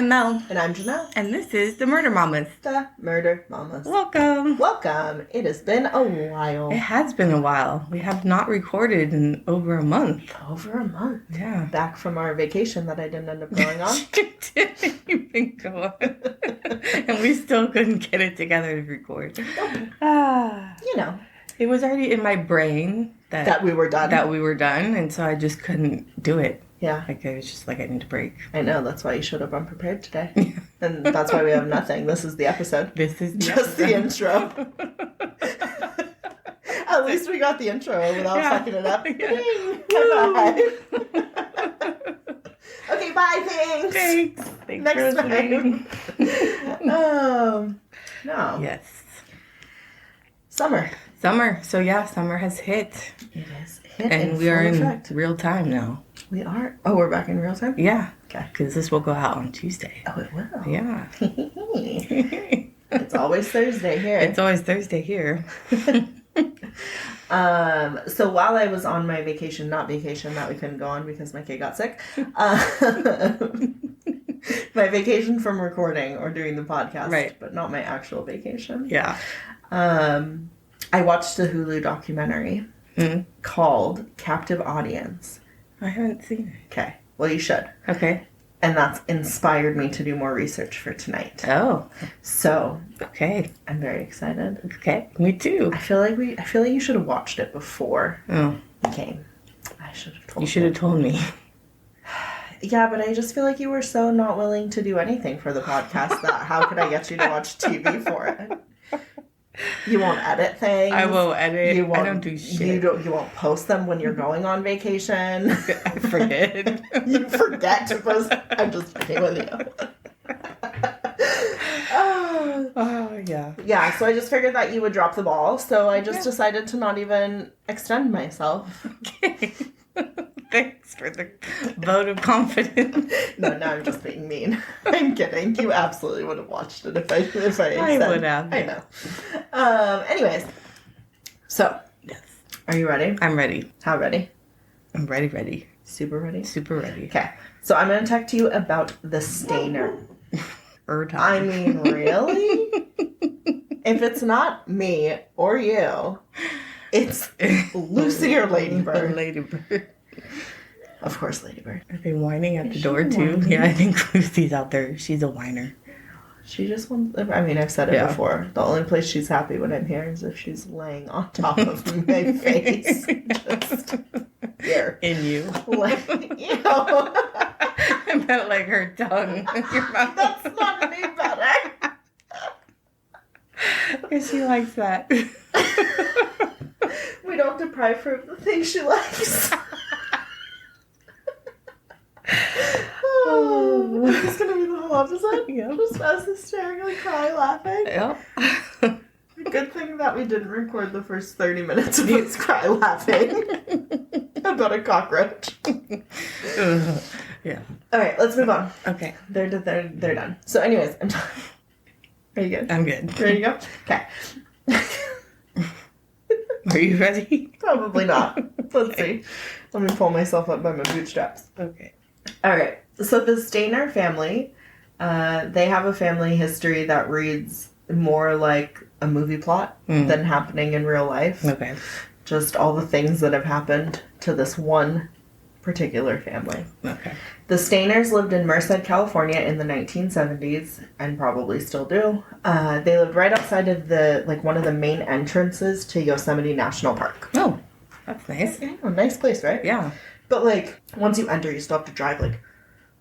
I'm Mel. And I'm Janelle. And this is The Murder Mamas. The Murder Mamas. Welcome. Welcome. It has been a while. It has been a while. We have not recorded in over a month. Over a month. Yeah. Back from our vacation that I didn't end up going on. Didn't even go on. And we still couldn't get it together to record. You know. It was already in my brain that we were done. And so I just couldn't do it. Yeah. Like, it was just like, I need a break. I know. That's why you showed up unprepared today. And that's why we have nothing. This is the episode. This is just the intro. At least we got the intro without fucking it up. Yeah. Bye. Okay, bye. Thanks. Thanks Next for listening. No. Yes. Summer. So yeah, summer has hit. It is. And we are in real time now. We are? Oh, we're back in real time? Yeah. Okay. Because this will go out on Tuesday. Oh, it will? Yeah. It's always Thursday here. It's always Thursday here. So while I was on my vacation that we couldn't go on because my kid got sick, my vacation from recording or doing the podcast, right, but not my actual vacation. Yeah. I watched a Hulu documentary called Captive Audience. I haven't seen it. Okay. Well, you should. Okay. And that's inspired me to do more research for tonight. Oh. So. Okay. I'm very excited. Okay. Me too. I feel like you should have watched it before you came. I should have told you. You should have told me. Yeah, but I just feel like you were so not willing to do anything for the podcast that how could I get you to watch TV for it? You won't edit things. I won't edit. I don't do shit. You won't post them when you're going on vacation. I forget. You forget to post. I'm just fucking with you. Oh, yeah. Yeah, so I just figured that you would drop the ball, so I just decided to not even extend myself. Okay. Thanks for the vote of confidence. No, now I'm just being mean. I'm kidding. You absolutely would have watched it if I would have. I know. Anyways, so yes, are you ready? I'm ready. How ready? I'm ready. Super ready? Super ready. Okay. So I'm going to talk to you about the Stayner. I mean, really? If it's not me or you, it's Lucy or Ladybird. Ladybird. Of course, Ladybird. Are they whining at the door too? Whining? Yeah, I think Lucy's out there. She's a whiner. She just wants... I mean, I've said it before. The only place she's happy when I'm here is if she's laying on top of my face. Just here. In you. Like, ew. I meant like her tongue in your mouth. That's not any better. Because she likes that. We don't deprive her of the things she likes. Oh, is this gonna be the whole episode? Yeah. Just us hysterically cry laughing? Yep. Good thing that we didn't record the first 30 minutes of us cry laughing about a cockroach. Yeah. Alright, let's move on. Okay. They're done. So anyways, are you good? I'm good. Ready to go? Okay. Are you ready? Probably not. Let's see. Let me pull myself up by my bootstraps. Okay. Alright, so the Stayner family, they have a family history that reads more like a movie plot than happening in real life. Okay. Just all the things that have happened to this one particular family. Okay. The Stayners lived in Merced, California in the 1970s, and probably still do. They lived right outside of one of the main entrances to Yosemite National Park. Oh, that's nice. Yeah, nice place, right? Yeah. But, once you enter, you still have to drive,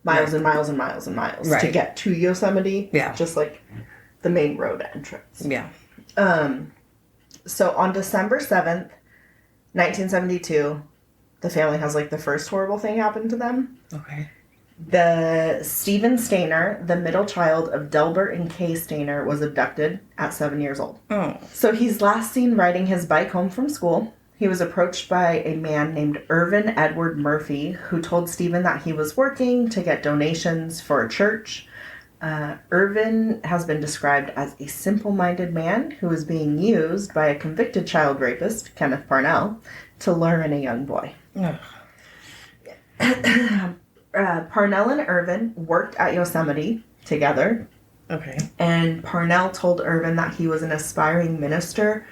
miles and miles and miles and miles to get to Yosemite. Yeah. Just, the main road entrance. Yeah. So, on December 7th, 1972, the family has, the first horrible thing happen to them. Okay. The Steven Stayner, the middle child of Delbert and Kay Stayner, was abducted at 7 years old. Oh. So, he's last seen riding his bike home from school. He was approached by a man named Irvin Edward Murphy, who told Steven that he was working to get donations for a church. Irvin has been described as a simple-minded man who was being used by a convicted child rapist, Kenneth Parnell, to lure in a young boy. Parnell and Irvin worked at Yosemite together. Okay. And Parnell told Irvin that he was an aspiring minister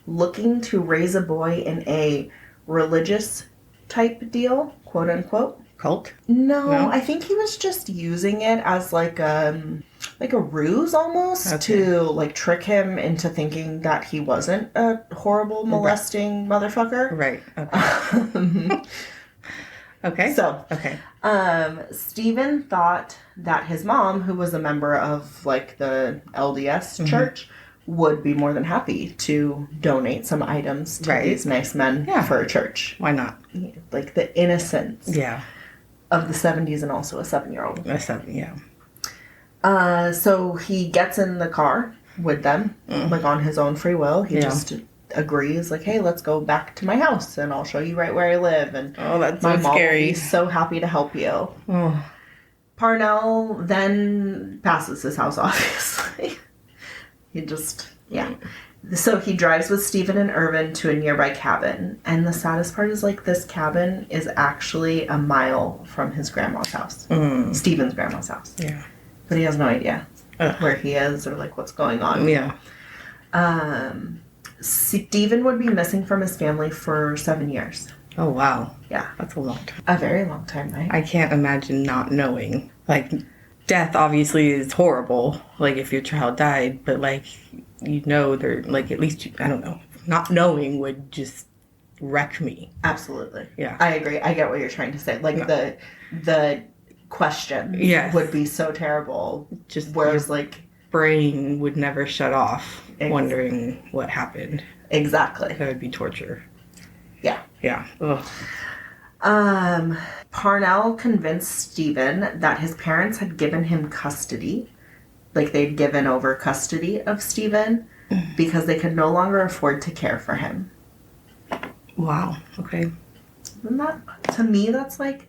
looking to raise a boy in a religious type deal, quote unquote. Cult? No, I think he was just using it as like a ruse almost to like trick him into thinking that he wasn't a horrible molesting motherfucker. Right. Okay. Okay. So, okay. Stephen thought that his mom, who was a member of like the LDS church, would be more than happy to donate some items to these nice men for a church. Why not? Like the innocence. Yeah. Of the 70s and also a 7-year-old. Yeah. So he gets in the car with them, like on his own free will. He just agrees, like, hey, let's go back to my house and I'll show you right where I live. And that's my so mom scary. will be so happy to help you. Oh. Parnell then passes his house, obviously. He just, So he drives with Stephen and Irvin to a nearby cabin. And the saddest part is, like, this cabin is actually a mile from his grandma's house. Stephen's grandma's house. Yeah. But he has no idea where he is or, like, what's going on. Yeah. Stephen would be missing from his family for 7 years. Oh, wow. Yeah. That's a long time. A very long time, right? I can't imagine not knowing. Like, death obviously is horrible, like, if your child died, but, like, you know, they're, like, at least, I don't know, not knowing would just wreck me. Absolutely. Yeah. I agree. I get what you're trying to say. Like, the question would be so terrible. Just whereas, like, brain would never shut off wondering what happened. Exactly. That would be torture. Yeah. Yeah. Ugh. Parnell convinced Stephen that his parents had given him custody. Like, they'd given over custody of Stephen because they could no longer afford to care for him. Wow. Okay. And that, to me, that's like...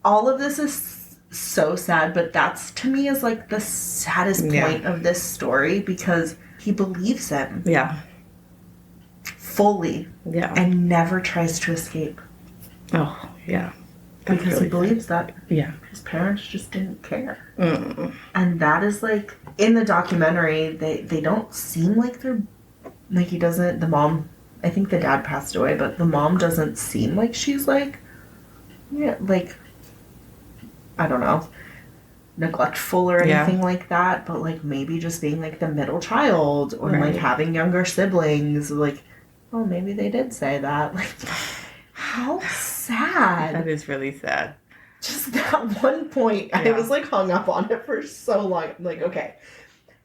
All of this is so sad, but that's, to me, is like the saddest point of this story because he believes him. Yeah. Fully. Yeah. And never tries to escape. Oh, yeah. That's because really he believes that his parents just didn't care. And that is like, in the documentary, they don't seem like they're, like he doesn't, the mom, I think the dad passed away, but the mom doesn't seem like she's like, like, I don't know, neglectful or anything like that, but like maybe just being like the middle child or like having younger siblings, like, oh, maybe they did say that. Like, how sad. That is really sad. Just that one point, I was like hung up on it for so long. I'm like, okay,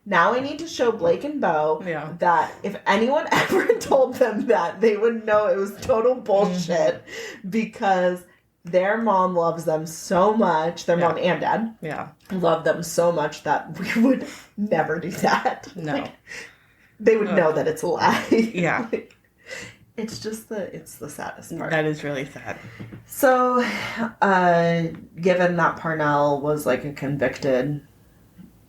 now I need to show Blake and Bo that if anyone ever told them that, they would know it was total bullshit because their mom loves them so much. Their mom and dad love them so much that we would never do that. No. Like, they would know that it's a lie. Yeah. It's just it's the saddest part. That is really sad. So, given that Parnell was like a convicted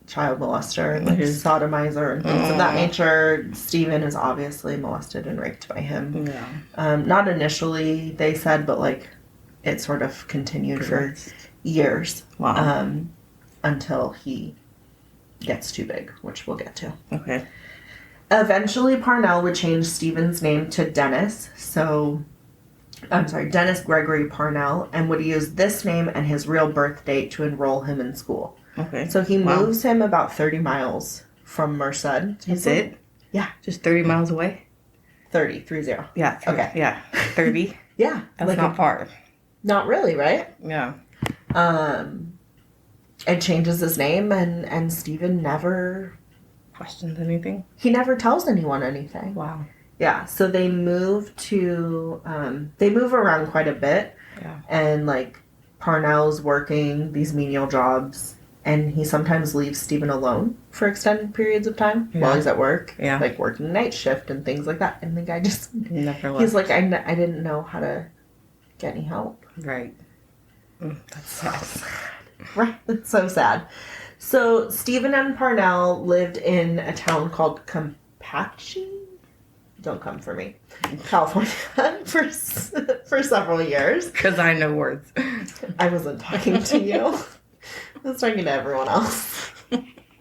child molester and like sodomizer and things of that nature, Stephen is obviously molested and raped by him. Yeah. Not initially, they said, but like it sort of continued for years. Wow. Until he gets too big, which we'll get to. Okay. Eventually, Parnell would change Stephen's name to Dennis. Dennis Gregory Parnell, and would use this name and his real birth date to enroll him in school. Okay. So he moves him about 30 miles from Merced. Is it? Yeah. Just 30 miles away? 30. Yeah. Okay. Yeah. 30? Yeah. That's like not far. Not really, right? Yeah. It changes his name, and Stephen never... questions anything? He never tells anyone anything. Wow. Yeah, so they move around quite a bit. Yeah. And, like, Parnell's working these menial jobs, and he sometimes leaves Stephen alone for extended periods of time while he's at work. Yeah. Like, working night shift and things like that. And the guy just... never left. He's like, I didn't know how to get any help. Right. That's sad. Right, that's so sad. So, Stephen and Parnell lived in a town called Campeche? Don't come for me. California for several years. Because I know words. I wasn't talking to you. That's talking to everyone else.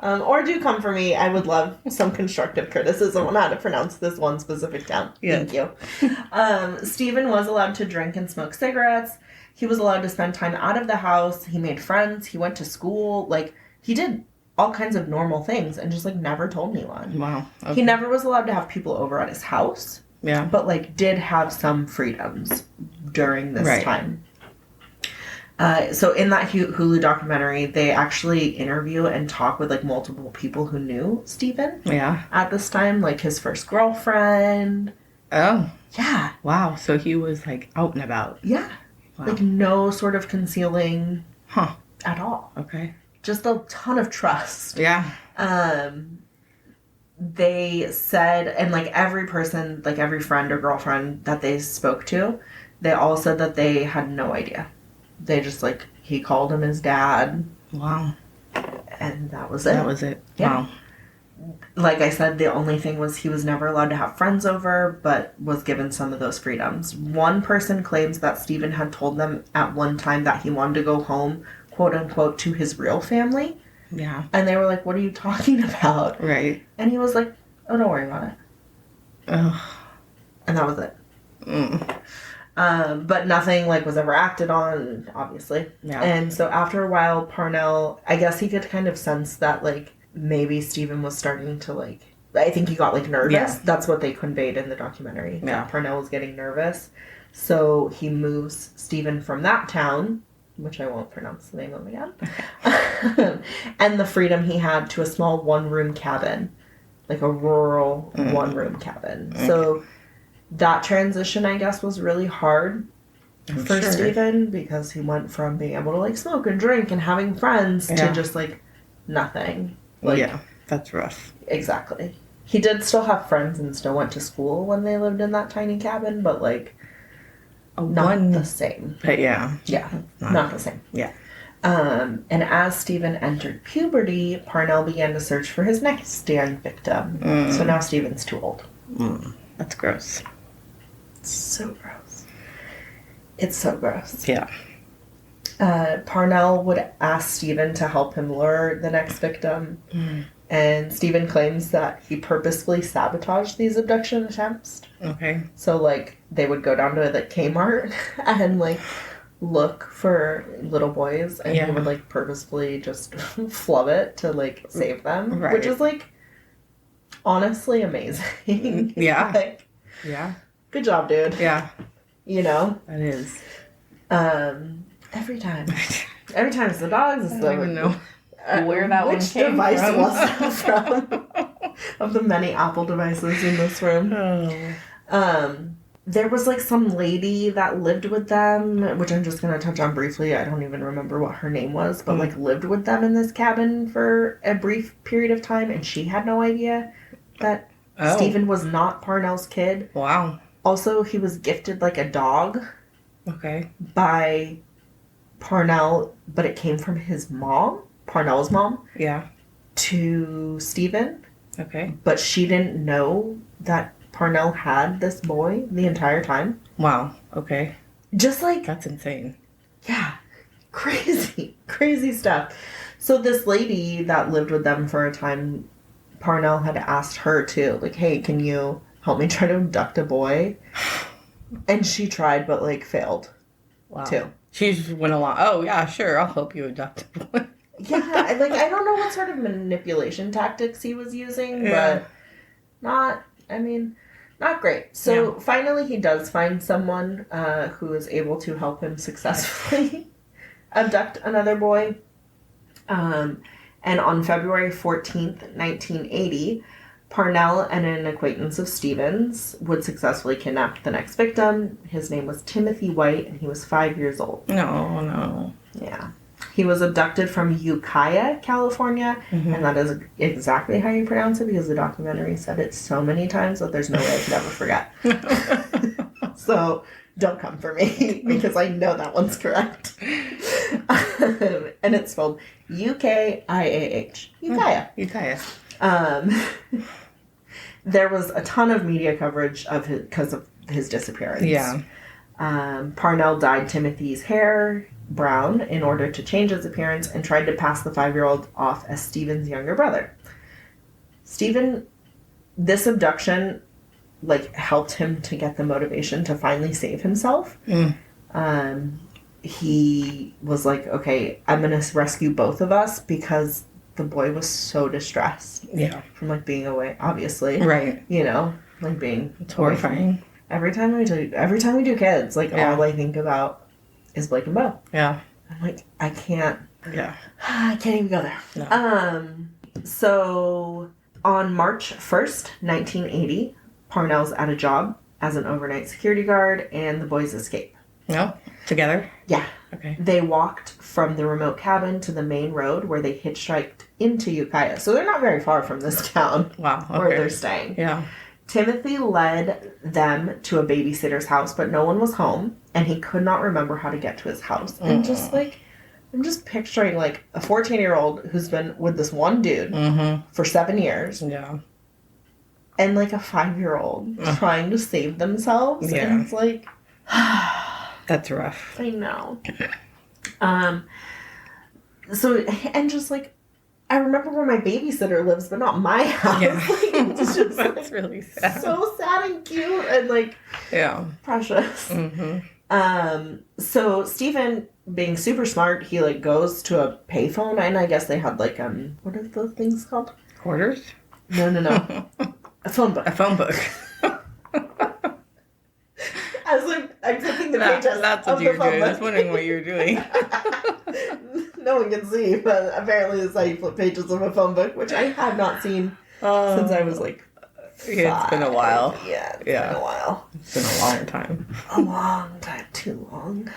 Or do come for me. I would love some constructive criticism on how to pronounce this one specific town. Yeah. Thank you. Stephen was allowed to drink and smoke cigarettes. He was allowed to spend time out of the house. He made friends. He went to school. Like, he did all kinds of normal things and just, like, never told anyone. Wow. Okay. He never was allowed to have people over at his house. Yeah. But, like, did have some freedoms during this time. So in that Hulu documentary, they actually interview and talk with, like, multiple people who knew Steven. Yeah. At this time, like, his first girlfriend. Oh. Yeah. Wow. So he was, like, out and about. Yeah. Wow. Like, no sort of concealing at all. Okay. Just a ton of trust. Yeah. They said, and, like, every person, like, every friend or girlfriend that they spoke to, they all said that they had no idea. They just, like, he called him his dad. Wow. And that was it. That was it. Yeah. Wow. Like I said, the only thing was he was never allowed to have friends over, but was given some of those freedoms. One person claims that Steven had told them at one time that he wanted to go home, quote unquote, to his real family. Yeah. And they were like, what are you talking about? Right. And he was like, oh, don't worry about it. Ugh. And that was it. Mm. But nothing, like, was ever acted on, obviously. Yeah. And so after a while, Parnell, I guess he could kind of sense that, like, maybe Steven was starting to, like, I think he got, like, nervous. Yeah. That's what they conveyed in the documentary. Yeah. Parnell was getting nervous. So he moves Steven from that town, which I won't pronounce the name of again, and the freedom he had to a small one-room cabin, like a rural one-room cabin. Okay. So that transition, I guess, was really hard for Steven, because he went from being able to, like, smoke and drink and having friends to just, like, nothing. Like, yeah, that's rough. Exactly. He did still have friends and still went to school when they lived in that tiny cabin, but, like, not the same. But yeah. Yeah, not the same. Yeah. And as Steven entered puberty, Parnell began to search for his next young victim. So now Steven's too old. That's gross. It's so gross. It's so gross. Yeah. Parnell would ask Steven to help him lure the next victim. And Steven claims that he purposefully sabotaged these abduction attempts. Okay. So, like, they would go down to the Kmart and, like, look for little boys, and he would, like, purposefully just flub it to, like, save them. Right. Which is, like, honestly amazing. Yeah. Like, yeah. Good job, dude. Yeah. You know? That is. Every time. Every time it's the dogs, it's I don't even know where that one came device from. was that from? Of the many Apple devices in this room. There was, like, some lady that lived with them, which I'm just going to touch on briefly. I don't even remember what her name was, but, like, lived with them in this cabin for a brief period of time, and she had no idea that Steven was not Parnell's kid. Wow. Also, he was gifted, like, a dog. Okay. By Parnell, but it came from his mom, Parnell's mom. Yeah. To Steven. Okay. But she didn't know that Parnell had this boy the entire time. Wow. Okay. Just, like... That's insane. Yeah. Crazy. Crazy stuff. So this lady that lived with them for a time, Parnell had asked her to, like, hey, can you help me try to abduct a boy? And she tried, but, like, failed. Wow. Too. She just went along, oh, yeah, sure, I'll help you abduct a boy. Yeah, like, I don't know what sort of manipulation tactics he was using, but not great. So finally he does find someone who is able to help him successfully abduct another boy. And on February 14th, 1980, Parnell and an acquaintance of Steven's would successfully kidnap the next victim. His name was Timothy White, and he was 5 years old. No. Yeah. He was abducted from Ukiah, California, and that is exactly how you pronounce it, because the documentary said it so many times that there's no way I could ever forget. So don't come for me, because I know that one's correct. And it's spelled U-K-I-A-H. Ukiah. Ukiah. There was a ton of media coverage of his because of his disappearance. Yeah. Parnell dyed Timothy's hair Brown in order to change his appearance and tried to pass the 5-year-old off as Steven's younger brother. Steven, this abduction, like, helped him to get the motivation to finally save himself. He was like, okay, I'm going to rescue both of us because the boy was so distressed. Yeah. From, like, being away, obviously. Right. You know, like, being... It's horrifying. Every time we do kids, like, all I think about is Blake and Bo. Yeah. I'm like, I can't... Yeah. I can't even go there. No. So, on March 1st, 1980, Parnell's at a job as an overnight security guard, and the boys escape. No? Together? Yeah. Okay. They walked from the remote cabin to the main road where they hitchhiked into Ukiah. So they're not very far from this town. Wow. Okay. Where they're staying. Yeah. Timothy led them to a babysitter's house, but no one was home, and he could not remember how to get to his house. And just, like, I'm just picturing, like, a 14-year-old who's been with this one dude for 7 years. Yeah. And, like, a 5-year-old trying to save themselves. Yeah. And it's like... That's rough. I know. So, and just, like, I remember where my babysitter lives, but not my house. Yeah. Like, it's just, That's like, really sad. so sad and cute and, like, precious. So Steven, being super smart, he, like, goes to a payphone, and I guess they had, like, what are those things called? Quarters? No. A phone book. A phone book. I was like, I'm flipping the pages That's of what the you're phone doing. book. I was wondering what you're doing. No one can see, but apparently it's how you flip pages of a phone book, which I have not seen since I was like 5. Yeah, it's been a while. Yeah, it's been a while. It's been a long time. A long time. Too long.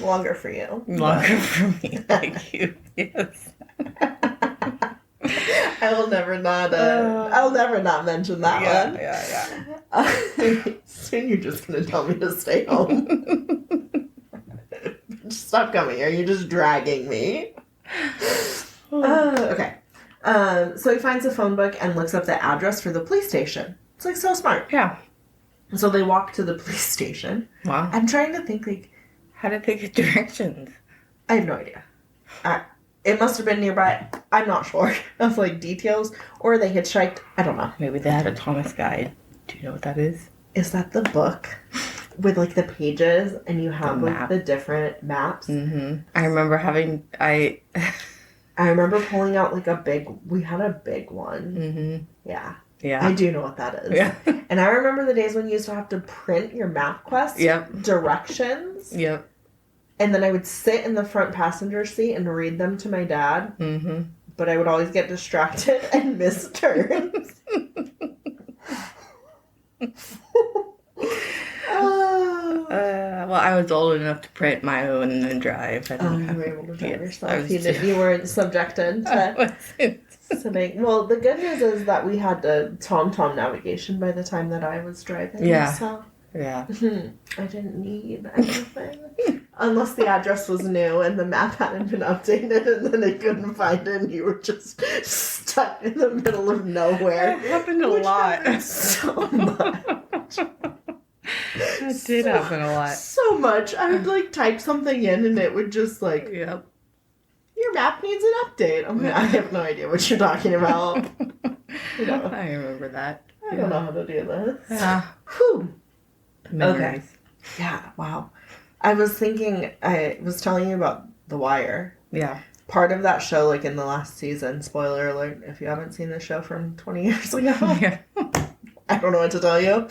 Longer for you. Longer for me. Thank you. Yes. I'll never not mention that one. Yeah. Soon you're just going to tell me to stay home. Just stop coming. Are you just dragging me? Okay. So he finds a phone book and looks up the address for the police station. It's, like, so smart. Yeah. So they walk to the police station. Wow. I'm trying to think, like... How did they get directions? I have no idea. It must have been nearby. I'm not sure of, like, details. Or they hitchhiked. I don't know. Maybe they had a Thomas guide. Do you know what that is? Is that the book with, like, the pages and you have, like, the different maps? I remember having... I remember pulling out, like, we had a big one. Yeah. Yeah. I do know what that is. Yeah. And I remember the days when you used to have to print your MapQuest directions. Yep. And then I would sit in the front passenger seat and read them to my dad. But I would always get distracted and miss turns. Well, I was old enough to print my own and then drive. You were able to drive yourself. You weren't subjected to sitting. Well, the good news is that we had the TomTom navigation by the time that I was driving. Yeah. So Yeah. I didn't need anything. Unless the address was new and the map hadn't been updated and then they couldn't find it and you were just stuck in the middle of nowhere. That happened a lot. So much. That did happen a lot. So much. I would, like, type something in and it would just, like, Yep. your map needs an update. I have no idea what you're talking about. You know, I remember that. I don't know how to do this. Yeah. Whew. Memories. Okay. Yeah, wow. I was telling you about The Wire. Yeah. Part of that show, like, in the last season, spoiler alert, if you haven't seen the show from 20 years ago. Yeah. I don't know what to tell you.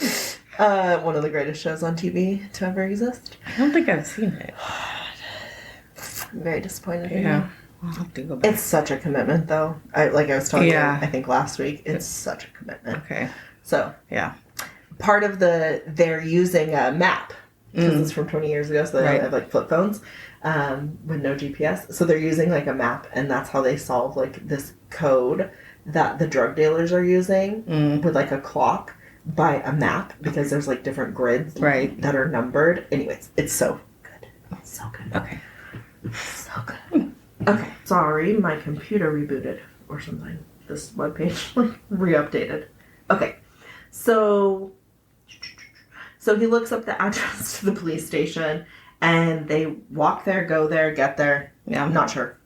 One of the greatest shows on TV to ever exist. I don't think I've seen it. I'm very disappointed in Yeah. you. I'll have to go back. It's such a commitment, though. Like I was telling you, Yeah. I think last week, it's such a commitment. Okay. So, Yeah. part of they're using a map, because it's from 20 years ago, so they Right. have, like, flip phones with no GPS. So they're using, like, a map, and that's how they solve, like, this code that the drug dealers are using with, like, a clock by a map, because there's, like, different grids that are numbered. Anyways, it's so good. It's so good. Okay. So good. Okay, sorry, my computer rebooted or something. This webpage, like, re-updated. Okay, so he looks up the address to the police station, And they walk there, go there, get there. Yeah. I'm not sure.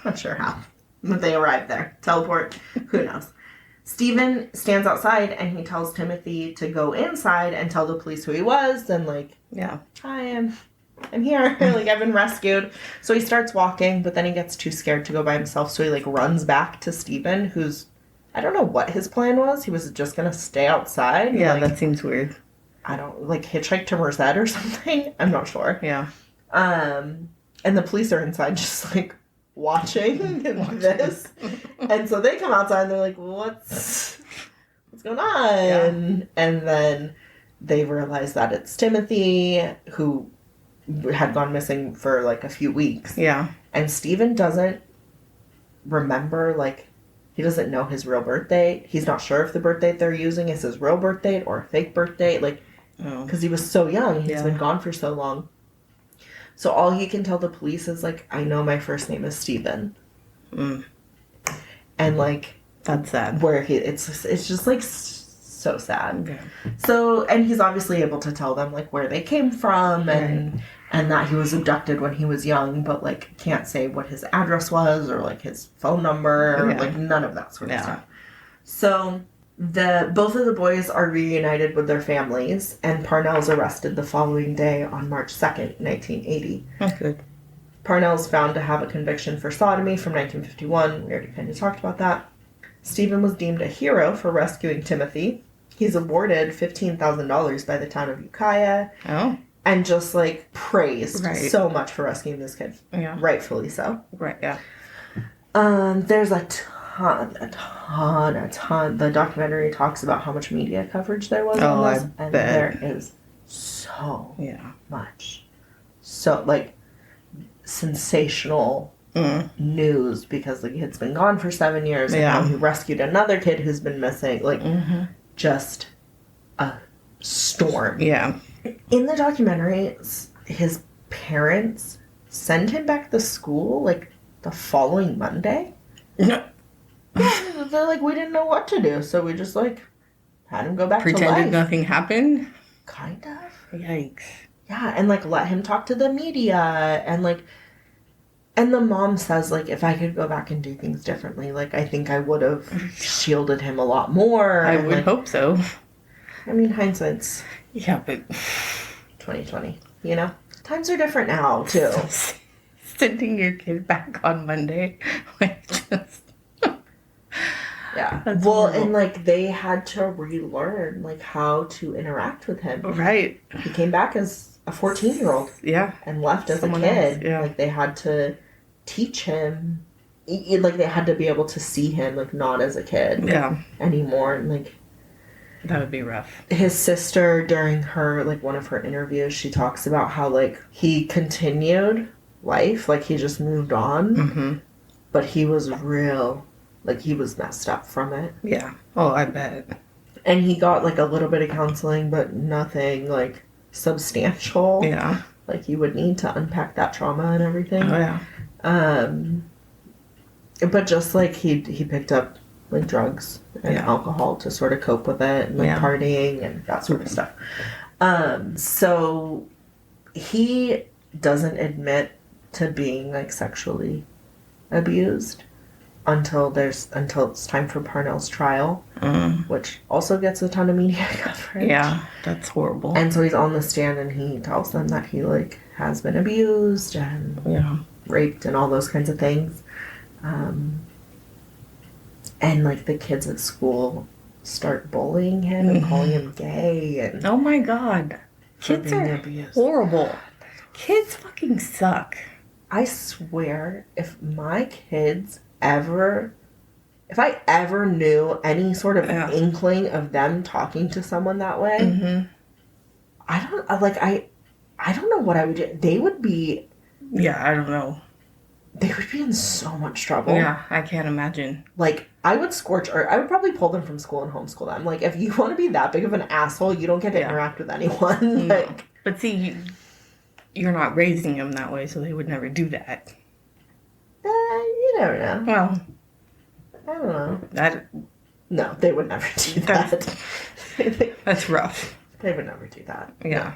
Not sure how. But they arrive there. Teleport. Who knows? Steven stands outside and he tells Timothy to go inside and tell the police who he was. And like, yeah. Hi, I'm here. Like, I've been rescued. So he starts walking, but then he gets too scared to go by himself. So he like runs back to Steven, who's, I don't know what his plan was. He was just going to stay outside. Yeah, like, that seems weird. I don't, like, hitchhike to Merced or something. I'm not sure. Yeah. And the police are inside just, like, watching this. And so they come outside and they're like, what's going on? Yeah. And then they realize that it's Timothy, who had gone missing for, like, a few weeks. Yeah. And Steven doesn't remember, like, he doesn't know his real birth date. He's not sure if the birth date they're using is his real birth date or a fake birth date. Like, because he was so young. He's been gone for so long. So all he can tell the police is, like, I know my first name is Steven. Mm. And, like... That's sad. Where it's just, like, so sad. Yeah. So, and he's obviously able to tell them, like, where they came from and that he was abducted when he was young, but, like, can't say what his address was or, like, his phone number or, like, none of that sort of stuff. So... both of the boys are reunited with their families, and Parnell's arrested the following day on March 2nd, 1980. Oh, good. Parnell's found to have a conviction for sodomy from 1951. We already kind of talked about that. Stephen was deemed a hero for rescuing Timothy. He's awarded $15,000 by the town of Ukiah. Oh. And just, like, praised so much for rescuing this kid. Yeah. Rightfully so. Right, yeah. There's a ton. The documentary talks about how much media coverage there was on this. And there is so much. So, like, sensational news because the kid's been gone for 7 years. And now he rescued another kid who's been missing. Like, just a storm. Yeah. In the documentary, his parents send him back to school, like, the following Monday. Yeah, they're like, we didn't know what to do, so we just, like, had him go back to life. Pretended nothing happened? Kind of. Yikes. Yeah, and, like, let him talk to the media, and, like, and the mom says, like, if I could go back and do things differently, like, I think I would have shielded him a lot more. I would hope so. I mean, hindsight's... Yeah, but... 2020, you know? Times are different now, too. Sending your kid back on Monday, like, just... Yeah. That's well, horrible. and, like, they had to relearn, like, how to interact with him. Right. He came back as a 14-year-old. Yeah. And left as Someone a kid. else, yeah. Like, they had to teach him. Like, they had to be able to see him, like, not as a kid. Yeah. Anymore. And, like... That would be rough. His sister, during her, like, one of her interviews, she talks about how, like, he continued life. Like, he just moved on. Mm-hmm. But he was real... Like, he was messed up from it. Yeah. Oh, I bet. And he got, like, a little bit of counseling, but nothing, like, substantial. Yeah. Like, you would need to unpack that trauma and everything. Oh, yeah. But just, like, he picked up, like, drugs and alcohol to sort of cope with it. And, like, partying and that sort of stuff. So, he doesn't admit to being, like, sexually abused. Until it's time for Parnell's trial, which also gets a ton of media coverage. Yeah, that's horrible. And so he's on the stand and he tells them that he, like, has been abused and raped and all those kinds of things. And, like, the kids at school start bullying him and calling him gay. And oh my God. Kids are horrible. Kids fucking suck. I swear, if my kids... if I ever knew any sort of inkling of them talking to someone that way, I don't know what I would do. They would be... Yeah, I don't know. They would be in so much trouble. Yeah, I can't imagine. Like, I would I would probably pull them from school and homeschool them. Like, if you want to be that big of an asshole, you don't get to interact with anyone. No. Like, but see, you're not raising them that way, so they would never do that. You never know. Well, I don't know. No, they would never do that. That's rough. They would never do that. Yeah.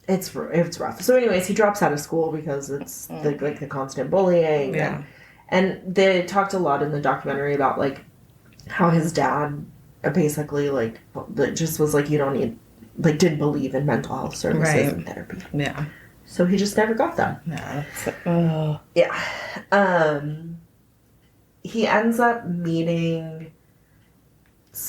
It's rough. So anyways, he drops out of school because it's the constant bullying. Yeah. And they talked a lot in the documentary about, like, how his dad basically, like, just was like, you don't need, like, didn't believe in mental health services and therapy. Yeah. So he just never got them. Yeah. Yeah. He ends up meeting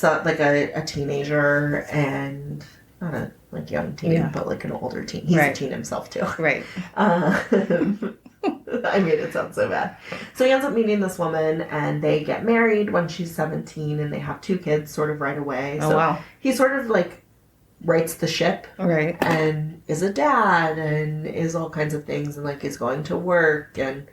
like a teenager, and not a like young teen, but like an older teen. He's a teen himself too. Right. I made it sound so bad. So he ends up meeting this woman, and they get married when she's 17, and they have 2 kids sort of right away. Oh, so wow. he sort of like rights the ship. Right. And is a dad, and is all kinds of things, and like is going to work, and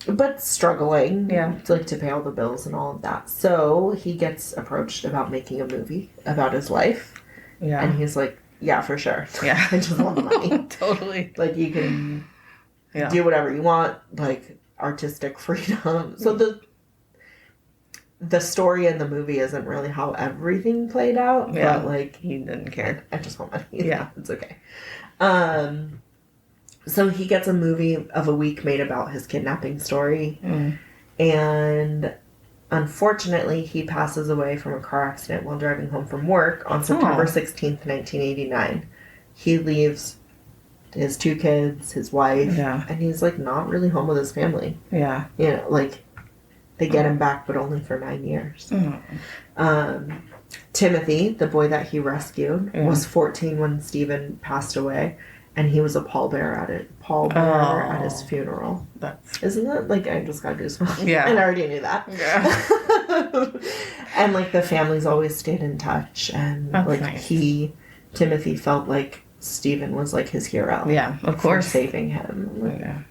but struggling to pay all the bills and all of that. So he gets approached about making a movie about his life. Yeah. And he's like, yeah, for sure. Yeah. I just want the money. Totally. Like, you can do whatever you want, like artistic freedom. So the story in the movie isn't really how everything played out. Yeah. But like, he didn't care. I just want money. Yeah. It's okay. So he gets a movie of a week made about his kidnapping story. And unfortunately, he passes away from a car accident while driving home from work on September 16th, 1989. He leaves his 2 kids, his wife, and he's like not really home with his family. Yeah. You know, like they get him back, but only for 9 years. Timothy, the boy that he rescued, was 14 when Steven passed away. And he was a pallbearer at his funeral. Isn't that like, I just got goosebumps. Yeah. And I already knew that. Yeah. And like the families always stayed in touch, and Timothy felt like Steven was like his hero. Yeah, of course. For saving him.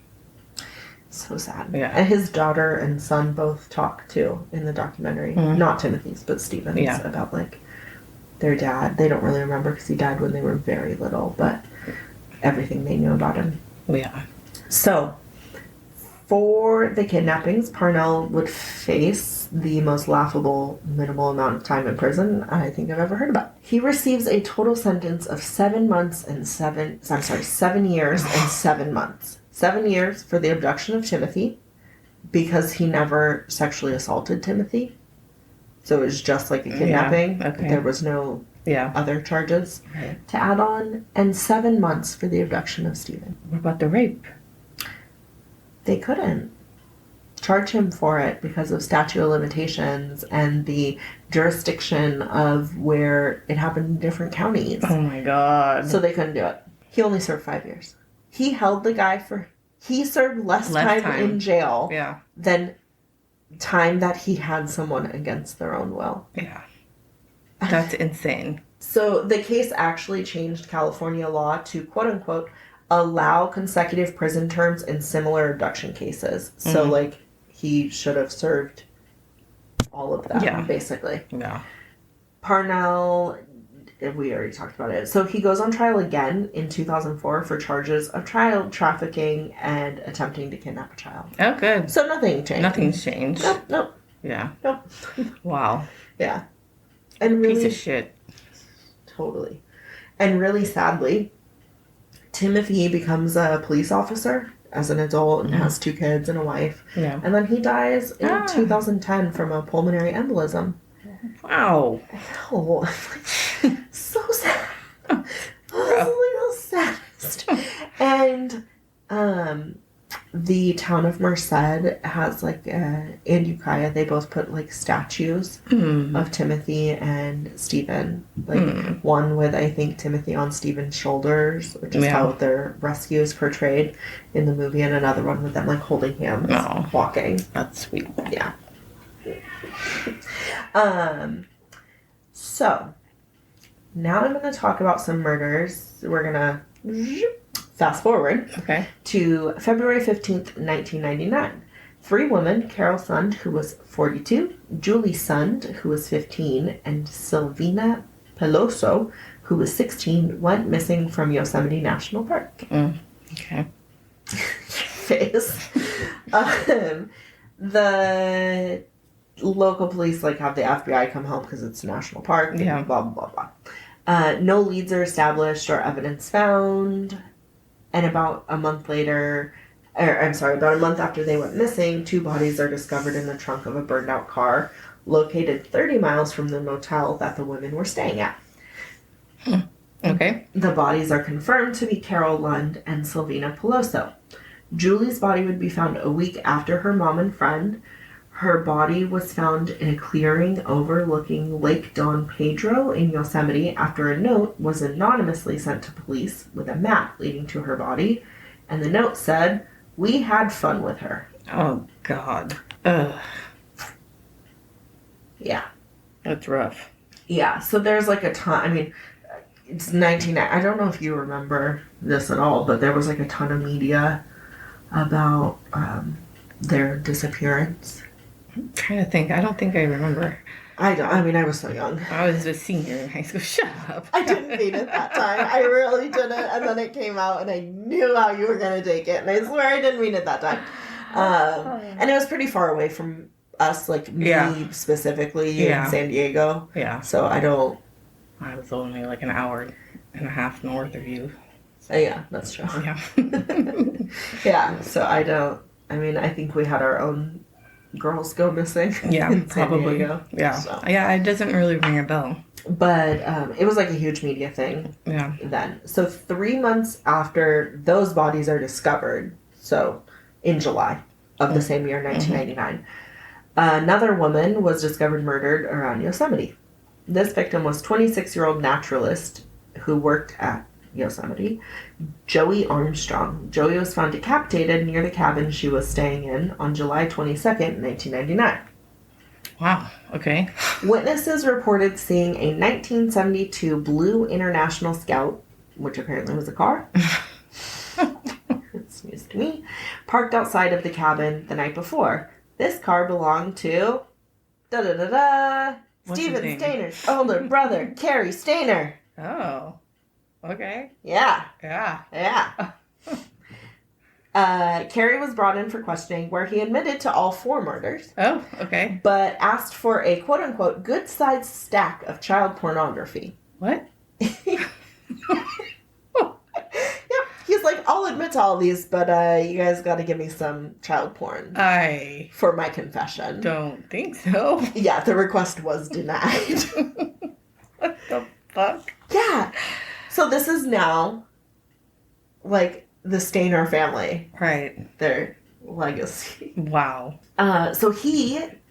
So sad. Yeah. And his daughter and son both talk too in the documentary. Not Timothy's, but Steven's, about like their dad. They don't really remember because he died when they were very little, but everything they knew about him. Yeah. So, for the kidnappings, Parnell would face the most laughable minimal amount of time in prison I think I've ever heard about. He receives a total sentence of 7 years and 7 months. 7 years for the abduction of Timothy, because he never sexually assaulted Timothy. So it was just like a kidnapping. Yeah. Okay. There was no other charges to add on. And 7 months for the abduction of Steven. What about the rape? They couldn't charge him for it because of statute of limitations and the jurisdiction of where it happened in different counties. Oh my God. So they couldn't do it. He only served 5 years. He held the guy he served less time in jail than time that he had someone against their own will. Yeah. That's insane. So the case actually changed California law to, quote unquote, allow consecutive prison terms in similar abduction cases. So, like, he should have served all of them, basically. Yeah. Parnell, we already talked about it. So he goes on trial again in 2004 for charges of child trafficking and attempting to kidnap a child. Oh, good. So nothing changed. Nothing's changed. Nope. Yeah. Nope. Wow. Yeah. And really, piece of shit. Totally. And really sadly, Timothy becomes a police officer as an adult and has 2 kids and a wife. Yeah. And then he dies in 2010 from a pulmonary embolism. Wow. I know. So sad. Honestly, the saddest. And the town of Merced has like and Ukiah, they both put like statues of Timothy and Steven. Like one with, I think, Timothy on Steven's shoulders, which is how their rescue is portrayed in the movie, and another one with them like holding hands, walking. That's sweet. Yeah. So now I'm going to talk about some murders. We're going to fast forward to February 15th, 1999. 3 women, Carol Sund, who was 42, Julie Sund, who was 15, and Silvina Peloso, who was 16, went missing from Yosemite National Park. Okay. Face. The local police like have the FBI come help because it's a national park. And blah, blah, blah, blah. No leads are established or evidence found. And about a month after they went missing, 2 bodies are discovered in the trunk of a burned out car located 30 miles from the motel that the women were staying at. Okay. The bodies are confirmed to be Carol Lund and Silvina Peloso. Julie's body would be found a week after her mom and friend. Her body was found in a clearing overlooking Lake Don Pedro in Yosemite after a note was anonymously sent to police with a map leading to her body. And the note said, "We had fun with her." Oh, God. Ugh. Yeah. That's rough. Yeah, so there's like a ton. I mean, it's 19. I don't know if you remember this at all, but there was like a ton of media about their disappearance. I'm trying to think. I don't think I remember. I mean, I was so young. I was a senior in high school. Shut up. I didn't mean it that time. I really didn't. And then it came out, and I knew how you were going to take it. And I swear I didn't mean it that time. And it was pretty far away from us, like me specifically in San Diego. Yeah. So I was only like an hour and a half north of you. So. Yeah, that's true. Yeah. Yeah, so I think we had our own girls go missing. Yeah, in San probably. Diego, yeah. So. Yeah, it doesn't really ring a bell. But it was like a huge media thing then. So 3 months after those bodies are discovered, so in July of the same year, 1999, another woman was discovered murdered around Yosemite. This victim was 26-year-old naturalist who worked at Yosemite, Joey Armstrong. Joey was found decapitated near the cabin she was staying in on July 22nd, 1999. Wow, okay. Witnesses reported seeing a 1972 blue International Scout, which apparently was a car, it's news to me, parked outside of the cabin the night before. This car belonged to Steven Stayner's older brother, Kerry Stayner. Oh, okay. Yeah. Yeah. Kerry was brought in for questioning where he admitted to all 4 murders. Oh, okay. But asked for a quote-unquote good-sized stack of child pornography. What? Yeah, he's like, I'll admit to all these, but you guys got to give me some child porn I for my confession. don't think so. Yeah, the request was denied. What the fuck? Yeah. So this is now, like, the Stayner family. Right. Their legacy. Wow. So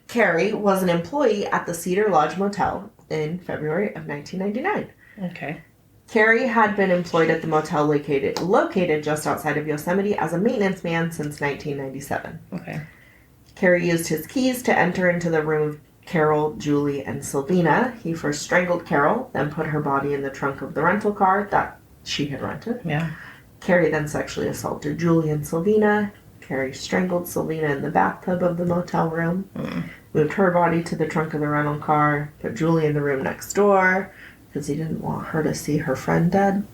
Kerry, was an employee at the Cedar Lodge Motel in February of 1999. Okay. Kerry had been employed at the motel located just outside of Yosemite as a maintenance man since 1997. Okay. Kerry used his keys to enter into the room of Carol, Julie, and Silvina. He first strangled Carol, then put her body in the trunk of the rental car that she had rented. Yeah. Kerry then sexually assaulted Julie and Silvina. Kerry strangled Silvina in the bathtub of the motel room, moved her body to the trunk of the rental car, put Julie in the room next door because he didn't want her to see her friend dead.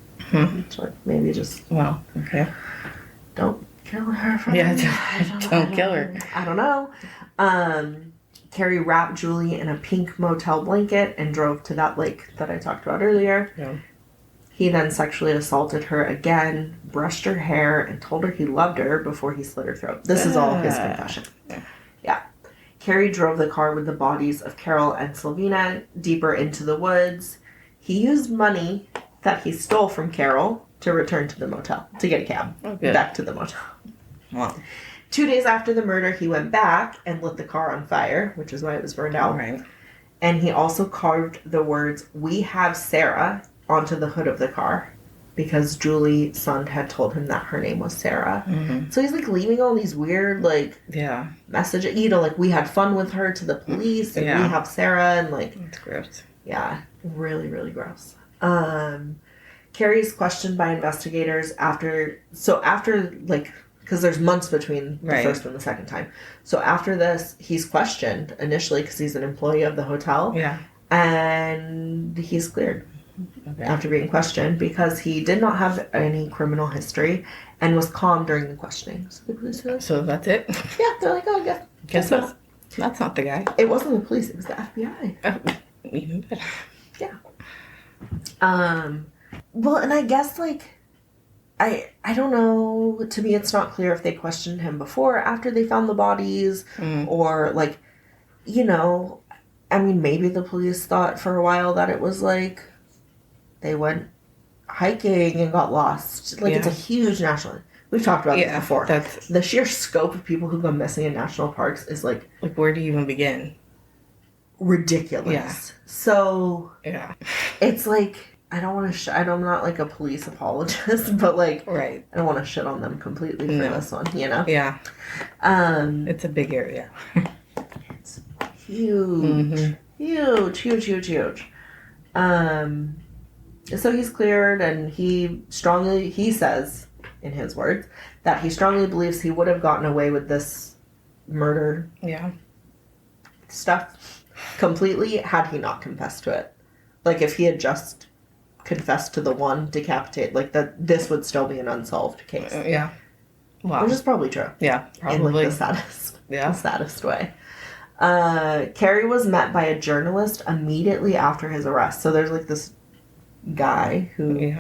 So maybe just don't kill her friend. Yeah, don't kill her. I don't know. Kerry wrapped Julie in a pink motel blanket and drove to that lake that I talked about earlier. Yeah. He then sexually assaulted her again, brushed her hair, and told her he loved her before he slit her throat. This is all his confession. Yeah. Kerry drove the car with the bodies of Carol and Silvina deeper into the woods. He used money that he stole from Carol to return to the motel, to get a cab back to the motel. Wow. 2 days after the murder, he went back and lit the car on fire, which is why it was burned out. Right. And he also carved the words, "We have Sarah," onto the hood of the car because Julie Sund had told him that her name was Sarah. So he's like leaving all these weird messages, like we had fun with her to the police and we have Sarah and like it's gross. Yeah, really, really gross. Kerry is questioned by investigators after because there's months between the first and the second time. So after this, he's questioned initially because he's an employee of the hotel. Yeah. And he's cleared. Okay. After being questioned because he did not have any criminal history and was calm during the questioning. So the police were like, so that's it? Yeah, they're like, oh, yeah. Guess that's not the guy. It wasn't the police, it was the FBI. Oh, even better. Yeah. Well, and I guess, like, I don't know. To me, it's not clear if they questioned him before or after they found the bodies. Or, like, you know, I mean, maybe the police thought for a while that it was, like, they went hiking and got lost. Like, it's a huge national... We've talked about this before. The sheer scope of people who go missing in national parks is, like... Like, where do you even begin? Ridiculous. Yeah. So... Yeah. It's, like... I don't want to... I'm not, like, a police apologist, but, like... Right. I don't want to shit on them completely for this one, you know? Yeah. It's a big area. It's huge. Huge. So he's cleared, and he says, in his words, that he strongly believes he would have gotten away with this murder stuff completely had he not confessed to it. Like, if he had just confessed to the one decapitate, like, that this would still be an unsolved case. Yeah. Wow. Which is probably true. Yeah, probably. In, like, the saddest way. Carrie was met by a journalist immediately after his arrest. So there's, like, this guy who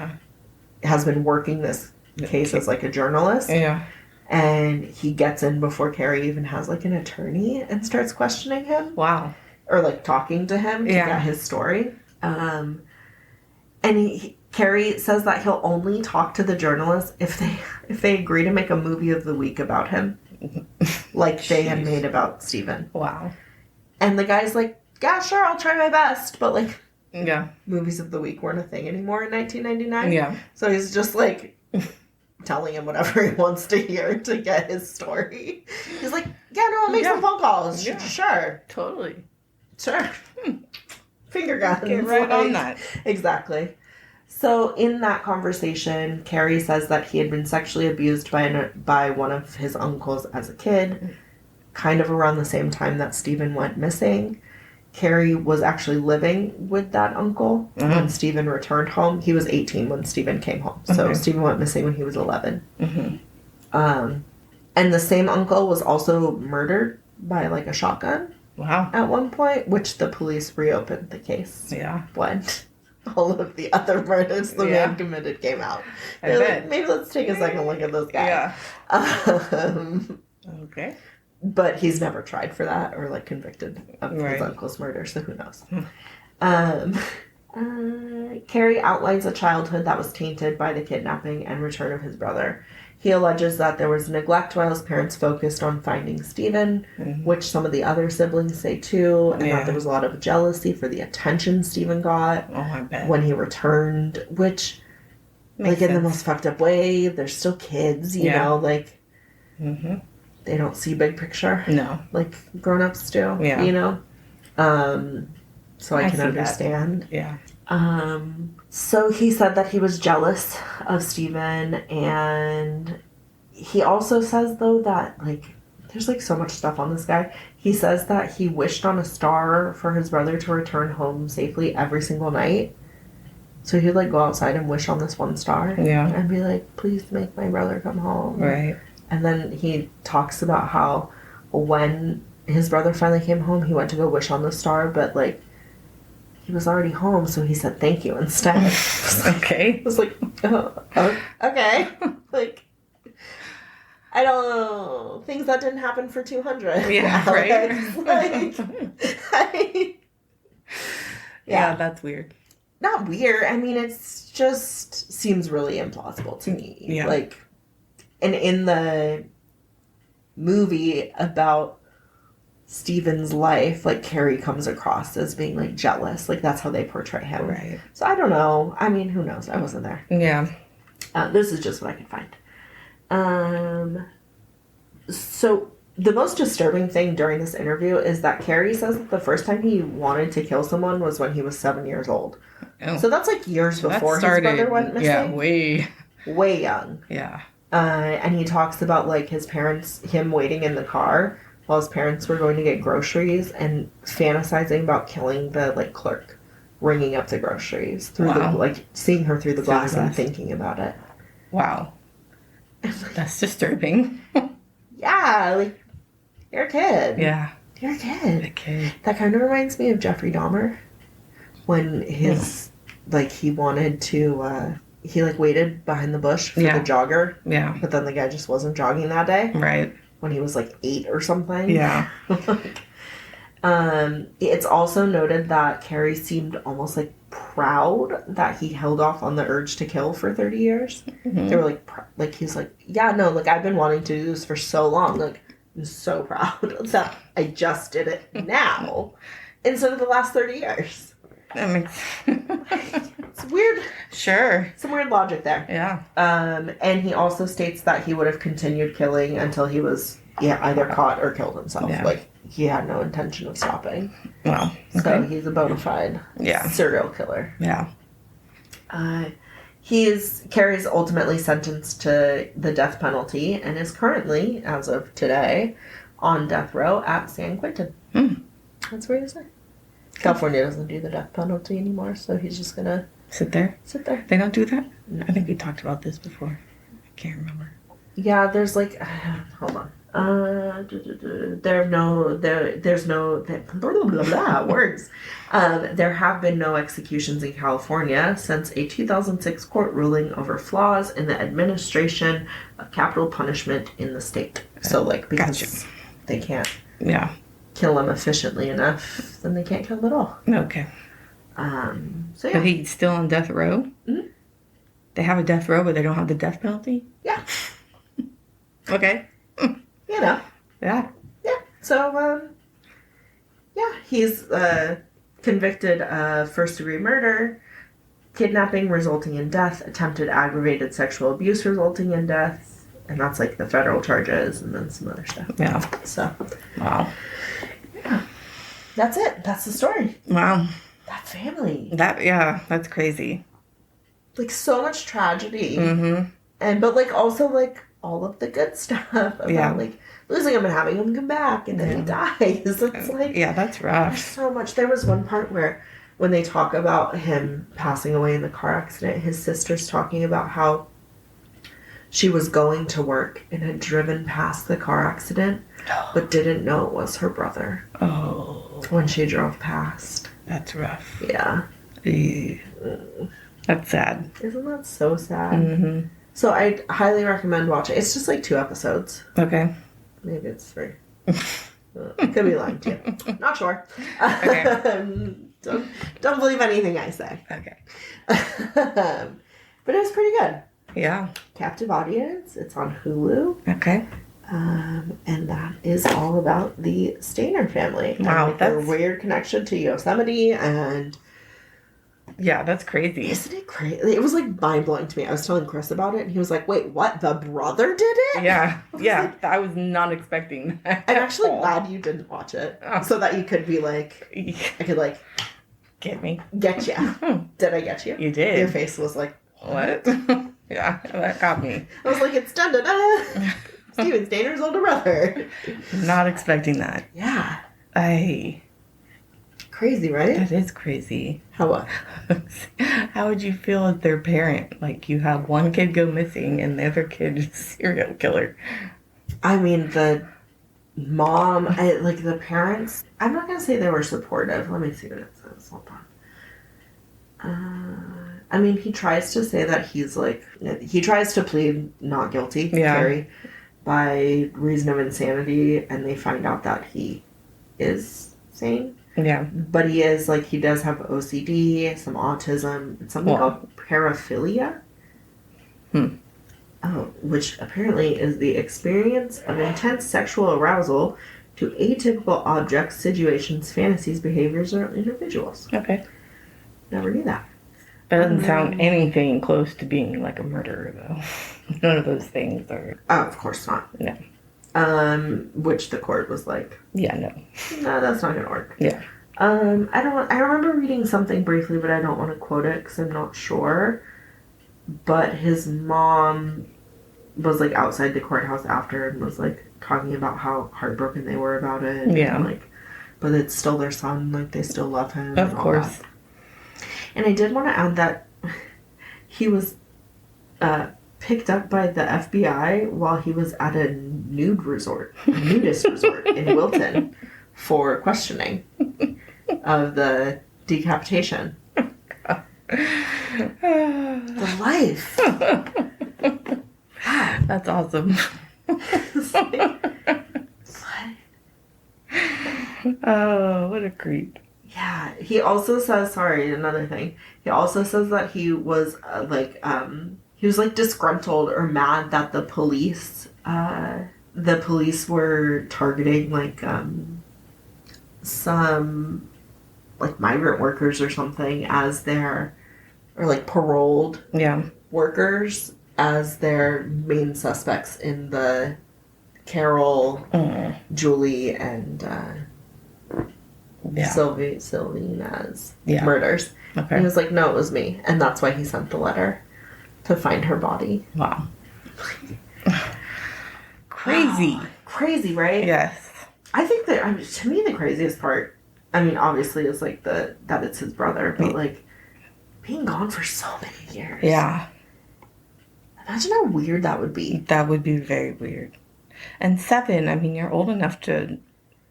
has been working this case as, like, a journalist. Yeah. And he gets in before Carrie even has, like, an attorney and starts questioning him. Wow. Or, like, talking to him to get his story. And Carrie says that he'll only talk to the journalist if they agree to make a movie of the week about him. Like they had made about Steven. Wow. And the guy's like, yeah, sure, I'll try my best. But, like, movies of the week weren't a thing anymore in 1999. Yeah. So he's just, like, telling him whatever he wants to hear to get his story. He's like, yeah, no, I'll make some phone calls. Yeah. Sure. Totally. Sure. Finger guns. Get right on that. Exactly. So in that conversation, Carrie says that he had been sexually abused by one of his uncles as a kid, kind of around the same time that Steven went missing. Carrie was actually living with that uncle when Steven returned home. He was 18 when Steven came home. So Steven went missing when he was 11. And the same uncle was also murdered by, like, a shotgun. Wow. At one point, which the police reopened the case. Yeah. When all of the other murders the man committed came out. They're like, maybe let's take a second look at this guy. Yeah. Okay. But he's never tried for that or, like, convicted of his uncle's murder, so who knows. Carrie outlines a childhood that was tainted by the kidnapping and return of his brother. He alleges that there was neglect while his parents focused on finding Steven, which some of the other siblings say too, and that there was a lot of jealousy for the attention Steven got when he returned, which, like, in the most fucked up way, they're still kids, you know, like, they don't see big picture. No. Like grown-ups do, you know? So I can understand. That. Yeah. So he said that he was jealous of Steven, and he also says, though, that, like, there's, like, so much stuff on this guy. He says that he wished on a star for his brother to return home safely every single night. So he'd, like, go outside and wish on this one star. Yeah. And be like, please make my brother come home. Right. And then he talks about how when his brother finally came home, he went to go wish on the star, but, like, he was already home, so he said thank you instead. Okay. I was like, oh, okay. Like, I don't know. Things that didn't happen for 200. Yeah, right? Like, yeah, that's weird. Not weird. I mean, it's just seems really implausible to me. Yeah. Like, and in the movie about Steven's life, like, Carrie comes across as being, like, jealous. Like, that's how they portray him. Right. So I don't know. I mean, who knows? I wasn't there. Yeah. This is just what I could find. So the most disturbing thing during this interview is that Carrie says that the first time he wanted to kill someone was when he was 7 years old. Oh. So that's, like, years before his brother went missing. Yeah, way young. Yeah. And he talks about, like, him waiting in the car while his parents were going to get groceries and fantasizing about killing the, like, clerk, ringing up the groceries through the, like, seeing her through the glass and thinking about it. Wow. That's disturbing. Yeah, like, you're a kid. Yeah. You're a kid. A kid. That kind of reminds me of Jeffrey Dahmer when his like, he wanted to, he, like, waited behind the bush for Yeah. the jogger. Yeah. But then the guy just wasn't jogging that day. Right. When he was, like, 8 or something. Yeah. It's also noted that Carrie seemed almost, like, proud that he held off on the urge to kill for 30 years. Mm-hmm. They were, like, he's like, yeah, no, like, I've been wanting to do this for so long. Like, I'm so proud that I just did it now instead of the last 30 years. That makes... It's weird. Sure. Some weird logic there. Yeah. And he also states that he would have continued killing until he was either caught or killed himself. Yeah. Like, he had no intention of stopping. Wow. Okay. So he's a bona fide serial killer. Yeah. Carrie's ultimately sentenced to the death penalty and is currently, as of today, on death row at San Quentin. That's where he's at. California doesn't do the death penalty anymore, so he's just gonna sit there. They don't do that? No. I think we talked about this before. I can't remember. Yeah, there's like, hold on. There's no blah, blah, blah, words. There have been no executions in California since a 2006 court ruling over flaws in the administration of capital punishment in the state. So, like, because they can't kill him efficiently enough, then they can't kill him at all. Okay. So yeah. But he's still on death row? Mm-hmm. They have a death row, but they don't have the death penalty? Yeah. Okay. You know. Yeah. Yeah. So, he's convicted of first-degree murder, kidnapping resulting in death, attempted aggravated sexual abuse resulting in death, and that's like the federal charges, and then some other stuff. Yeah. So. Wow. Yeah. That's it. That's the story. Wow. That family. That's crazy. Like, so much tragedy. Mm-hmm. But, like, also, like, all of the good stuff about, like, losing him and having him come back, and then he dies. It's like... Yeah, that's rough. There's so much. There was one part where, when they talk about him passing away in the car accident, his sister's talking about how she was going to work and had driven past the car accident, but didn't know it was her brother. Oh. When she drove past. That's rough. Yeah. That's sad. Isn't that so sad? Mm-hmm. So I highly recommend watching. It's just like 2 episodes. Okay. Maybe it's 3. Could be lying too. Not sure. Okay. Don't believe anything I say. Okay. But it was pretty good. Yeah. Captive audience. It's on Hulu. Okay. And that is all about the Stayner family. Wow, and their weird connection to Yosemite and... Yeah, that's crazy. Isn't it crazy? It was, like, mind-blowing to me. I was telling Chris about it, and he was like, wait, what? The brother did it? Yeah. I was not expecting that. I'm actually glad you didn't watch it. Oh. So that you could be like... I could, like... Get me. Get you. Did I get you? You did. Your face was like... What? Yeah, that got me. I was like, it's dun-dun-dun! Steven Stayner's older brother. Not expecting that. Yeah. Crazy, right? That is crazy. How what? How would you feel as their parent? Like, you have one kid go missing and the other kid is a serial killer. I mean, the mom, the parents, I'm not going to say they were supportive. Let me see what it says. Hold on. I mean, he tries to say that he tries to plead not guilty, Carrie, by reason of insanity, and they find out that he is sane. Yeah. But he does have OCD, some autism, and something called paraphilia. Oh, which apparently is the experience of intense sexual arousal to atypical objects, situations, fantasies, behaviors, or individuals. Okay. Never knew that. That doesn't sound anything close to being like a murderer, though. None of those things are... Oh, of course not. No. Which the court was like... Yeah, no. No, that's not going to work. Yeah. I remember reading something briefly, but I don't want to quote it because I'm not sure. But his mom was, like, outside the courthouse after and was, like, talking about how heartbroken they were about it. Yeah. And, like, but it's still their son. Like, they still love him. Of course. That. And I did want to add that he was picked up by the FBI while he was at a nudist resort in Wilton for questioning of the decapitation. The life. Wow. That's awesome. It's like, what? Oh, what a creep. Yeah. He also says, sorry, another thing. He also says that he was he was like disgruntled or mad that the police were targeting like some like migrant workers or something as their, or like paroled workers as their main suspects in the Carol, Julie, and Sylvina's murders. Okay. And he was like, no, it was me. And that's why he sent the letter to find her body. Wow. Crazy. Wow. Crazy, right? Yes. I think that, to me, the craziest part, I mean, obviously, is like that it's his brother, but like being gone for so many years. Yeah. Imagine how weird that would be. That would be very weird. And 7, I mean, you're old enough to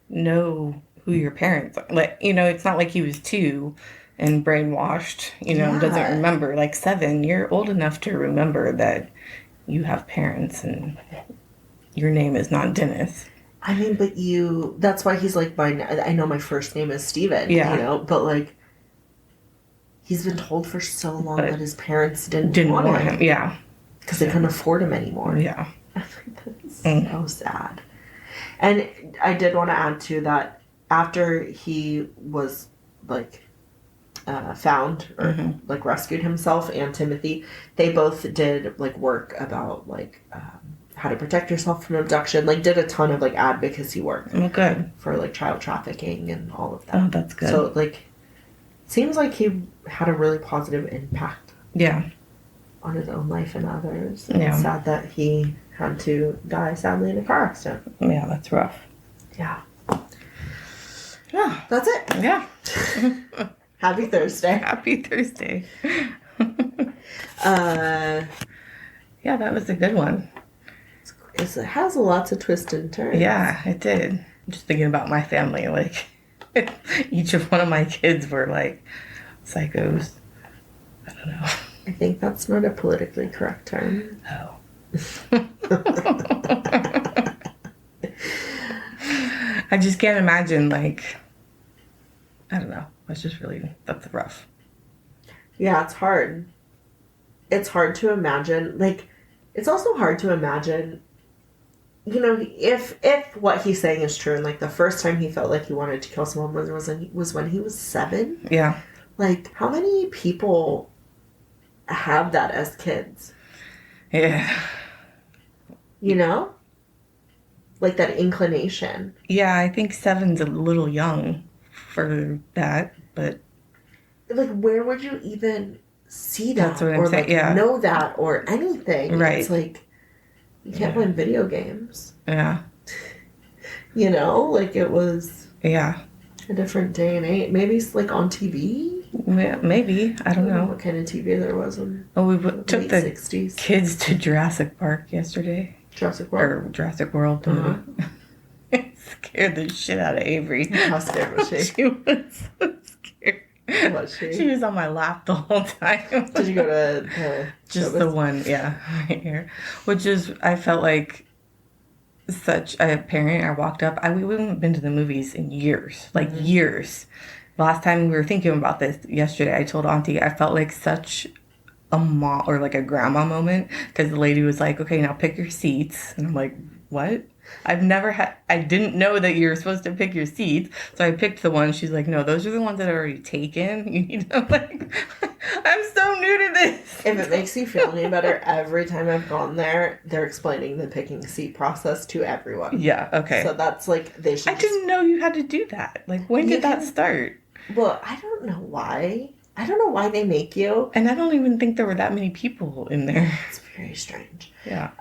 know who your parents are. Like, you know, it's not like he was 2 and brainwashed, you know, doesn't remember. Like 7, you're old enough to remember that you have parents and your name is not Dennis. I mean, but that's why he's like, I know my first name is Steven, you know, but like, he's been told for so long that his parents didn't want him. Yeah. Because they couldn't afford him anymore. Yeah. That's so sad. And I did want to add too that after he was like found or like rescued himself and Timothy, they both did like work about like how to protect yourself from abduction, like did a ton of like advocacy work. Oh, good. For like child trafficking and all of that. Oh, that's good. So like, seems like he had a really positive impact. Yeah. On his own life and others. And it's sad that he had to die sadly in a car accident. Yeah, that's rough. Yeah. Yeah. That's it. Yeah. Happy Thursday. Happy Thursday. Yeah, that was a good one. It has lots of twists and turns. Yeah, it did. I'm just thinking about my family. Like, each of one of my kids were like psychos. I don't know. I think that's not a politically correct term. Oh. I just can't imagine, like, I don't know. That's rough. Yeah, it's hard. It's hard to imagine. Like, it's also hard to imagine, you know, if what he's saying is true, and like the first time he felt like he wanted to kill someone was when he was 7. Yeah. Like, how many people have that as kids? Yeah. You know? Like that inclination. Yeah, I think 7's a little young for that, but... Like, where would you even see that? That's what I'm saying, like, know that or anything? Right. It's like, you can't play video games. Yeah. You know? Like, it was... Yeah. A different day and age. Maybe it's like on TV? Yeah, maybe. I don't know what kind of TV there was in we took the 60s. Kids to Jurassic Park yesterday. Jurassic World? Or Jurassic World. It scared the shit out of Avery. How scared was she? She was so scared. Was she? She was on my lap the whole time. Did you go to the Just the one, yeah, right here. Which is, I felt like such a parent. I walked up. We haven't been to the movies in years, like years. Last time we were thinking about this yesterday, I told Auntie I felt like such a mom or like a grandma moment because the lady was like, okay, now pick your seats. And I'm like, what? I didn't know that you're supposed to pick your seats. So I picked the one. She's like, no, those are the ones that are already taken. You need to, like, I'm so new to this. If it makes you feel any better, every time I've gone there, they're explaining the picking seat process to everyone. Yeah, okay. So that's like, they should. I didn't know you had to do that. Like, when did that start? Well, I don't know why. I don't know why they make you. And I don't even think there were that many people in there. It's very strange. Yeah.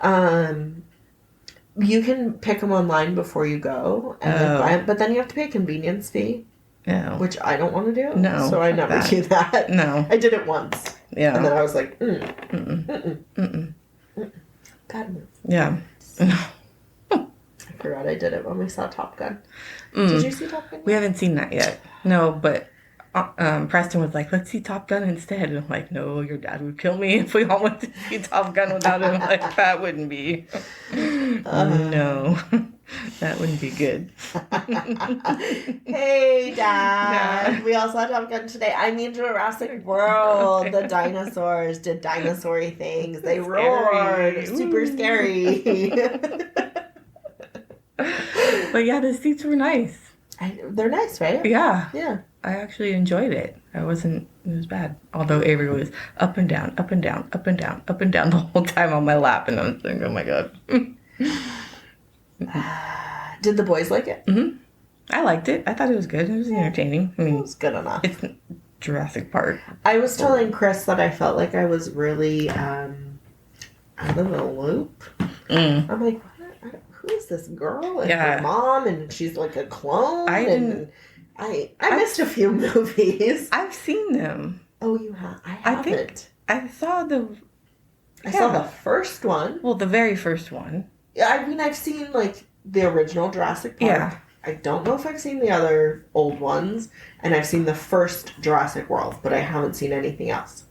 You can pick them online before you go, and buy them, but then you have to pay a convenience fee. No. Which I don't want to do. No. So I never do that. No. I did it once. Yeah. And then I was like, Bad move. Yeah. I forgot I did it when we saw Top Gun. Did you see Top Gun? We haven't seen that yet. No, but Preston was like, let's see Top Gun instead. And I'm like, no, your dad would kill me if we all went to see Top Gun without him. Like, that wouldn't be. No, that wouldn't be good. Hey, Dad. Yeah. We also had Top Gun today. I mean, Jurassic World. The dinosaurs did dinosaur-y things. They roared. Super scary. But yeah, the seats were nice. They're nice, right? Yeah. Yeah. I actually enjoyed it. It was bad. Although Avery was up and down, up and down, up and down, up and down the whole time on my lap. And I was like, oh my God. Did the boys like it? Mm-hmm. I liked it. I thought it was good. It was entertaining. I mean, It was good enough. it's Jurassic Park. I was telling Chris that I felt like I was really out of the loop. I'm like, what? Who is this girl? And her mom, and she's like a clone. I missed a few movies. I've seen them. Oh, you have? I haven't. I saw I saw the first one. Well, the very first one. Yeah, I mean, I've seen like the original Jurassic Park. Yeah. I don't know if I've seen the other old ones, and I've seen the first Jurassic World, but I haven't seen anything else.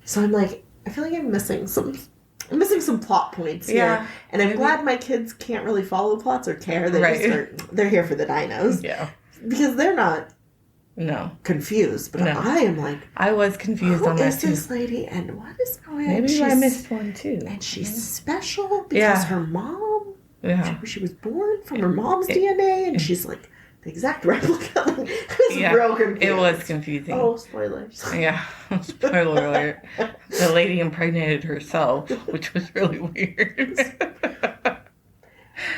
So I'm like, I feel like I'm missing some plot points here. Yeah, and I'm glad my kids can't really follow plots or care. They're here for the dinos. Yeah. Because they're not confused, but No. I am like, I was confused on that who is this lady and what is going on? Maybe I missed one too. And she's special because her mom, she was born from her mom's DNA, and she's like the exact replica. It was real confusing. It was confusing. Oh, spoilers. Yeah, spoiler alert. The lady impregnated herself, which was really weird.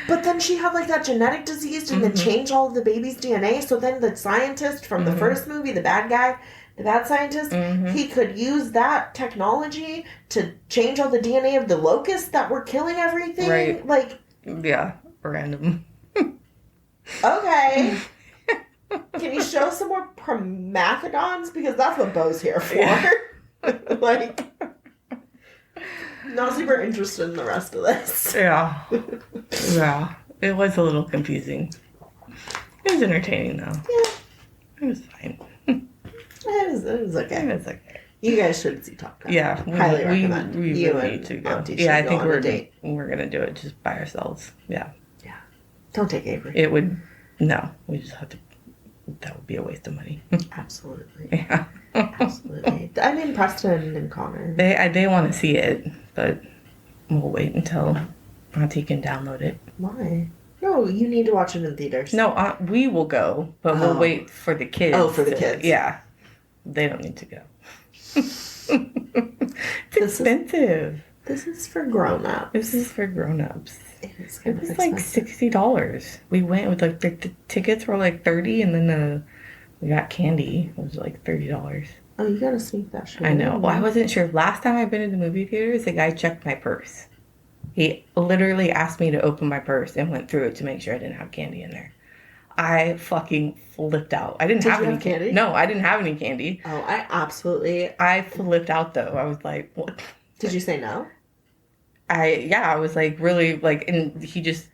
But then she had like that genetic disease and then changed all of the baby's DNA. So then the scientist from the first movie, the bad scientist, he could use that technology to change all the DNA of the locusts that were killing everything. Right. Like, yeah, random. Okay. Can you show some more promathodons? Because that's what Bo's here for. Yeah. Like, not super interested in the rest of this. Yeah. Yeah. It was a little confusing. It was entertaining, though. Yeah. It was fine. It was okay. It was okay. You guys should see Top Gun. Yeah. Highly recommend. We you really and need to go. Auntie Yeah, I should think go on a date. we're going to do it just by ourselves. Yeah. Yeah. Don't take Avery. It would... No. We just have to... That would be a waste of money. Absolutely. Yeah. Absolutely. I mean, Preston and Connor. They want to see it, but we'll wait until Auntie can download it. Why? No, you need to watch it in theaters. No, we will go, but we'll wait for the kids. Oh, for the kids. Yeah. They don't need to go. It's expensive. This is for grown-ups. This is for grown-ups. It was like $60. We went with like the tickets were like $30, and then we got candy. It was like $30. Oh, you gotta sneak that shit. I know. Well, I wasn't sure. Last time I've been in the movie theaters, the guy checked my purse. He literally asked me to open my purse and went through it to make sure I didn't have candy in there. I fucking flipped out. I didn't have any candy. No, I didn't have any candy. Oh, I flipped out though. I was like, what? Did you say no? I was like really like, and he just,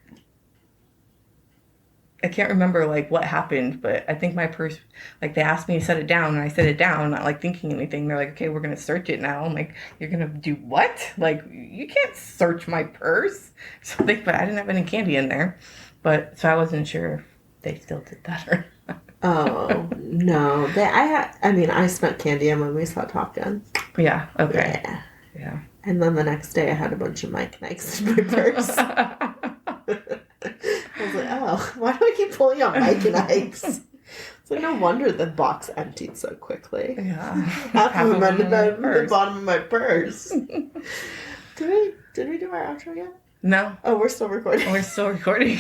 I can't remember like what happened, but I think my purse, like they asked me to set it down and I set it down, not like thinking anything. They're like, okay, we're going to search it now. I'm like, you're going to do what? Like, you can't search my purse. So but I didn't have any candy in there. But so I wasn't sure if they still did that or not. Oh, no. I snuck candy in when we saw Top Gun. Yeah. Okay. Yeah. And then the next day I had a bunch of Mike Nikes in my purse. I was like, oh, why do I keep pulling out Mike Nikes? It's like, no wonder the box emptied so quickly. Yeah. Half of them ended up in the bottom of my purse. Did we do our outro yet? No. Oh, we're still recording. We're still recording.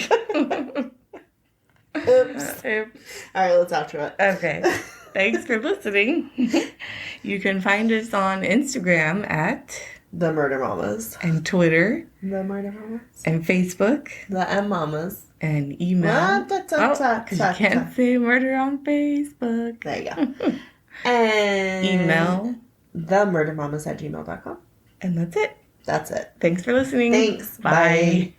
Oops. All right, let's outro it. Okay. Thanks for listening. You can find us on Instagram at The Murder Mamas. And Twitter. The Murder Mamas. And Facebook. The M Mamas. And email. Because you can't say murder on Facebook. There you go. And email. themurdermamas@gmail.com. And that's it. That's it. Thanks for listening. Thanks. Bye. Bye.